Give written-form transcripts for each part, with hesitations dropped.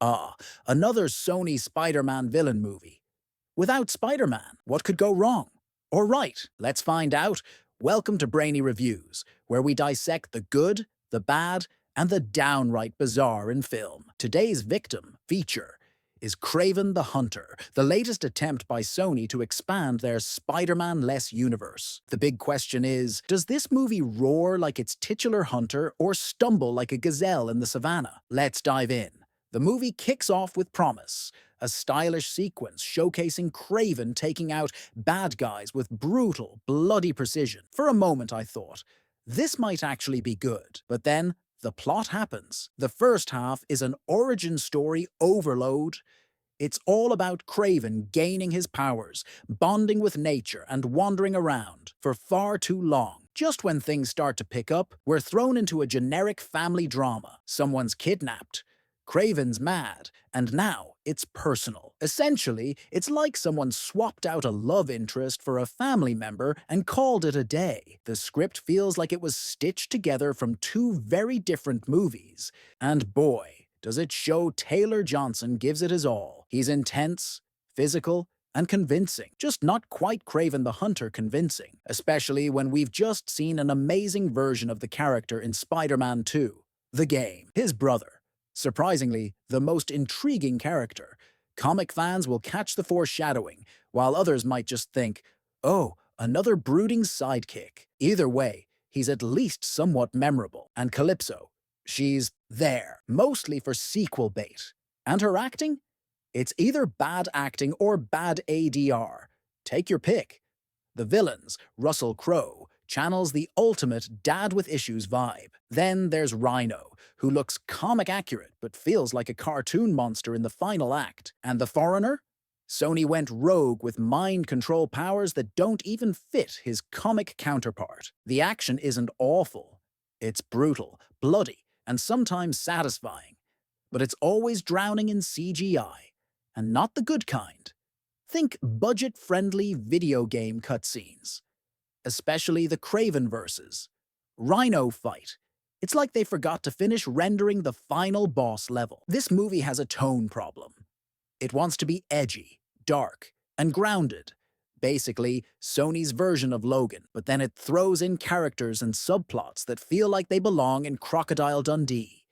Ah, another Sony Spider-Man villain movie. Without Spider-Man, what could go wrong? Or right? Let's find out. Welcome to Brainy Reviews, where we dissect the good, the bad, and the downright bizarre in film. Today's victim feature is Kraven the Hunter, the latest attempt by Sony to expand their Spider-Man-less universe. The big question is, does this movie roar like its titular hunter or stumble like a gazelle in the savannah? Let's dive in. The movie kicks off with promise, a stylish sequence showcasing Kraven taking out bad guys with brutal, bloody precision. For a moment I thought, this might actually be good. But then, the plot happens. The first half is an origin story overload. It's all about Kraven gaining his powers, bonding with nature, and wandering around for far too long. Just when things start to pick up, we're thrown into a generic family drama. Someone's kidnapped, Kraven's mad, and now it's personal. Essentially, it's like someone swapped out a love interest for a family member and called it a day. The script feels like it was stitched together from two very different movies. And boy, does it show Taylor Johnson gives it his all. He's intense, physical, and convincing. Just not quite Kraven the Hunter convincing, especially when we've just seen an amazing version of the character in Spider-Man 2, the game, his brother. Surprisingly, the most intriguing character. Comic fans will catch the foreshadowing, while others might just think, oh, another brooding sidekick. Either way, he's at least somewhat memorable. And Calypso, she's there, mostly for sequel bait. And her acting? It's either bad acting or bad ADR. Take your pick. The villains, Russell Crowe, channels the ultimate dad with issues vibe. Then there's Rhino, who looks comic accurate but feels like a cartoon monster in the final act. And the foreigner? Sony went rogue with mind control powers that don't even fit his comic counterpart. The action isn't awful. It's brutal, bloody, and sometimes satisfying. But it's always drowning in CGI, and not the good kind. Think budget-friendly video game cutscenes, especially the Kraven verses. Rhino fight. It's like they forgot to finish rendering the final boss level. This movie has a tone problem. It wants to be edgy, dark, and grounded. Basically, Sony's version of Logan, but then it throws in characters and subplots that feel like they belong in Crocodile Dundee.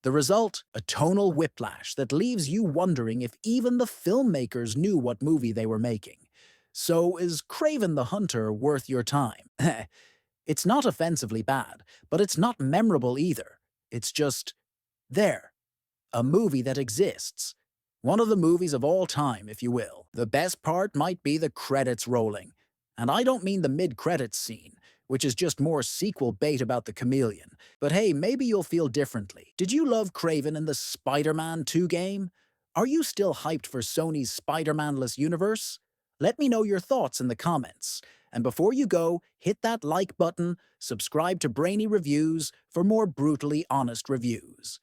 The result? A tonal whiplash that leaves you wondering if even the filmmakers knew what movie they were making. So is Kraven the Hunter worth your time? It's not offensively bad, but it's not memorable either. It's just there. A movie that exists. One of the movies of all time, if you will. The best part might be the credits rolling. And I don't mean the mid-credits scene, which is just more sequel bait about the chameleon. But hey, maybe you'll feel differently. Did you love Kraven in the Spider-Man 2 game? Are you still hyped for Sony's Spider-Man-less universe? Let me know your thoughts in the comments. And before you go, hit that like button, subscribe to Brainy Reviews for more brutally honest reviews.